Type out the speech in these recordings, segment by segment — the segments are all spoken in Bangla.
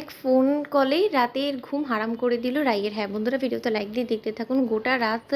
এক ফোন কলেই রাতের ঘুম হারাম করে দিল রাইয়ের। হ্যাঁ বন্ধুরা, ভিডিওতে লাইক দিয়ে দেখতে থাকুন। গোটা রাত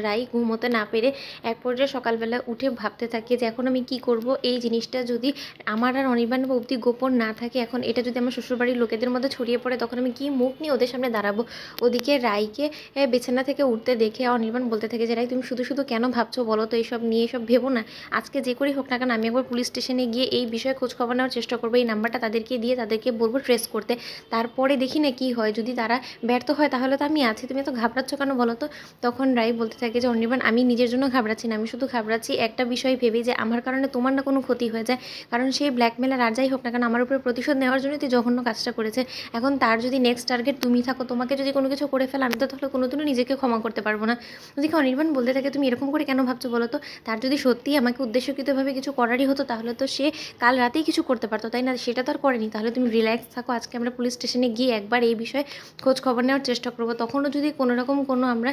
রাই ঘুমোতে না পেরে এক পর্যায়ে সকালবেলা উঠে ভাবতে থাকে যে এখন আমি কি করব। এই জিনিসটা যদি আমার আর অনির্বাণ অবধি গোপন না থাকে, এখন এটা যদি আমার শ্বশুরবাড়ির লোকেদের মধ্যে ছড়িয়ে পড়ে, তখন আমি কি মুখ নিয়ে ওদের সামনে দাঁড়াবো। ওদিকে রাইকে বিছানা থেকে উঠতে দেখে অনির্বাণ বলতে থাকে যে রাই, তুমি শুধু শুধু কেন ভাবছো বলো তো, এইসব নিয়ে এসব ভেবো না। আজকে যে করেই হোক না কেন আমি একবার পুলিশ স্টেশনে গিয়ে এই বিষয়ে খোঁজখবর নেওয়ার চেষ্টা করবো। এই নাম্বারটা তাদেরকে দিয়ে তাদেরকে বলবো ট্রেস করতে। তারপরে দেখি না কী হয়। যদি তারা ব্যর্থ হয় তাহলে তো আমি আছি, তুমি তো ঘাবড়াচ্ছ কেন বলো তো। তখন রাই বলতে থাকে যে অনির্বাণ, আমি নিজের জন্য ঘাবড়াচ্ছি না, আমি শুধু ঘাবড়াচ্ছি একটা বিষয় ভেবেই যে আমার কারণে তোমার না কোনো ক্ষতি হয়ে যায়। কারণ সেই ব্ল্যাকমেলার আর যাই হোক না কেন আমার উপরে প্রতিশোধ নেওয়ার জন্যই তুই জঘন্য কাজটা করেছে। এখন তার যদি নেক্সট টার্গেট তুমি থাকো, তোমাকে যদি কোনো কিছু করে ফেলে, আমি তো তাহলে কোনোদিনও নিজেকে ক্ষমা করতে পারবো না। ওদিকে অনির্বাণ বলতে থাকে তুমি এরকম করে কেন ভাবছো বলো তো। তার যদি সত্যিই আমাকে উদ্দেশ্যকৃতভাবে কিছু করারই হতো তাহলে তো সে কাল রাতেই কিছু করতে পারতো, তাই না? সেটা তো আর করেনি। তাহলে তুমি রিল্যাক্স থাকো, আজকে আমরা পুলিশ স্টেশনে গিয়ে একবার এই বিষয়ে খোঁজ খবর নেওয়ার চেষ্টা করবো। তখনও যদি কোনো রকম আমরা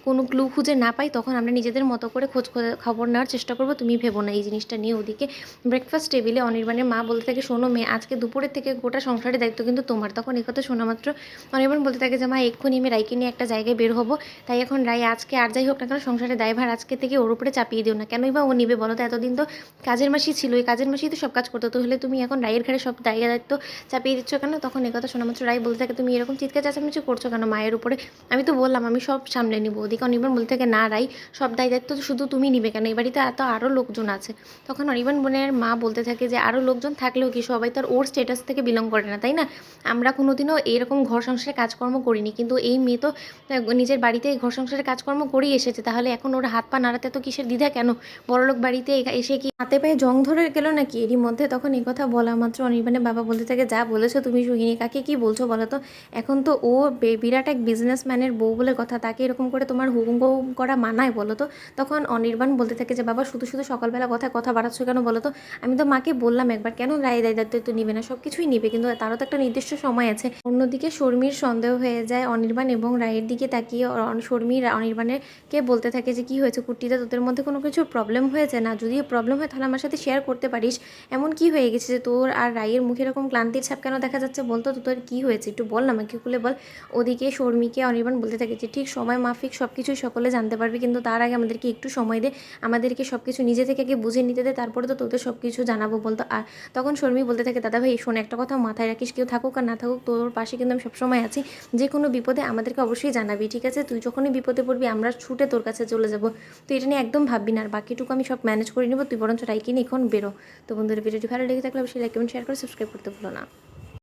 কোনো ক্লু খুঁজে না পাই, তখন আমরা নিজেদের মতো করে খবর নেওয়ার চেষ্টা করবো। তুমি ভেবো না এই জিনিসটা নিয়ে। ওদিকে ব্রেকফাস্ট টেবিলে অনির্বাণের মা বলতে থাকে শোনো মেয়ে, আজকে দুপুরের থেকে গোটা সংসারের দায়িত্ব কিন্তু তোমার। তখন এই কথা শোনা মাত্র অনির্বাণ বলতে থাকে যে মা, এক্ষুনি আমি রাইকে নিয়ে একটা জায়গায় বের হবো। তাই এখন রাই আজকে আর যাই হোক না কেন সংসারের দায়ভার আজকে থেকে ওর উপরে চাপিয়ে দিও না। কেনই বা ও নিবে বলো তো? এতদিন তো কাজের মাসি ছিল, এই কাজের মাসি তো সব কাজ করতো, তাহলে তুমি এখন রাইয়ের ঘাড়ে সব দায়িত্ব চাপিয়ে দিচ্ছ কেন? তখন একথা শোনা মাত্র রাই বলতে থাকে তুমি এরকম চিৎকার চেঁচামেচি করছো কেন মায়ের উপরে? আমি তো বললাম আমি সব সামলে নিব। ওদিকে অনির্বাণ বলতে থাকে না রাই, সব দায়িত্ব তো শুধু তুমি নিবে কেন, এই বাড়িতে এত আরও লোকজন আছে। তখন অনির্বাণ বোনের মা বলতে থাকে যে আরও লোকজন থাকলেও কি, সবাই তো আর ওর স্টেটাস থেকে বিলং করে না, তাই না? আমরা কোনোদিনও এরকম ঘর সংসারে কাজকর্ম করিনি, কিন্তু এই মেয়ে তো নিজের বাড়িতে ঘর সংসারে কাজকর্ম করেই এসেছে। তাহলে এখন ওর হাত পা নাড়াতে তো কিসের দ্বিধা কেন? বড়লোক বাড়িতে এসে কি হাতে পায়ে জং ধরে গেল নাকি এরই মধ্যে? তখন এই কথা বলা মাত্র অনির্বাণের বাবা বলতে থাকে যা বলেছো তুমি সুহিনী, কাকে কি বলছো বলো তো? এখন তো ও বিরাট এক বিজনেসম্যানের বউ বলে কথা, তাকে এরকম করে তোমার হুকুম করা মানায় বলো তো? তখন অনির্বাণ বলতে থাকে যে বাবা, শুধু শুধু সকালবেলা কথা বাড়াচ্ছ কেন বলো তো? আমি তো মাকে বললাম একবার, কেন রায় দায়িত্ব তো নিবে না? সব কিছুই নিবে, কিন্তু তারও তো একটা নির্দিষ্ট সময় আছে। অন্যদিকে শর্মির সন্দেহ হয়ে যায় অনির্বাণ এবং রায়ের দিকে তাকিয়ে শর্মি অনির্বাণকে বলতে থাকে যে কি হয়েছে কুট্টিতে, তোদের মধ্যে কোনো কিছু প্রবলেম হয়েছে না? যদি প্রবলেম হয় তাহলে আমার সাথে শেয়ার করতে পারিস। এমন কি হয়ে গেছে যে তোর আর রায়ের মুখে এরকম ক্লান্তির ছাপ কেন দেখা যাচ্ছে বলতো? তোর কী হয়েছে একটু বল না, আমাকে খুলে বল। ওদিকে শর্মিকে অনির্বাণ বলতে থাকে যে ঠিক সময় মাফিক সব কিছুই সকলে জানতে পারবে, কিন্তু তার আগে আমাদেরকে একটু সময় দে, আমাদেরকে সব কিছু নিজে থেকে আগে বুঝে নিতে দে, তারপরে তো তোদের সব কিছু জানাবো বলতো। আর তখন শর্মি বলতে থাকে দাদা ভাই শোন, একটা কথা মাথায় রাখিস, কেউ থাকুক আর না থাকুক তোর পাশে কিন্তু আমি সবসময় আছি। যে কোনো বিপদে আমাদেরকে অবশ্যই জানাবি, ঠিক আছে? তুই যখনই বিপদে পড়বি আমরা ছুটে তোর কাছে চলে যাব। তুই এটা নিয়ে একদম ভাববি না, আর বাকিটুকু আমি সব ম্যানেজ করে নেবো। তুই বরঞ্চ রাইকে নিয়ে এখন বেরো। তো বন্ধুরা, ভিডিওটি ভালো লেগে থাকলে অবশ্যই লাইক কমেন্ট শেয়ার করে সাবস্ক্রাইব করতে ভুলো না।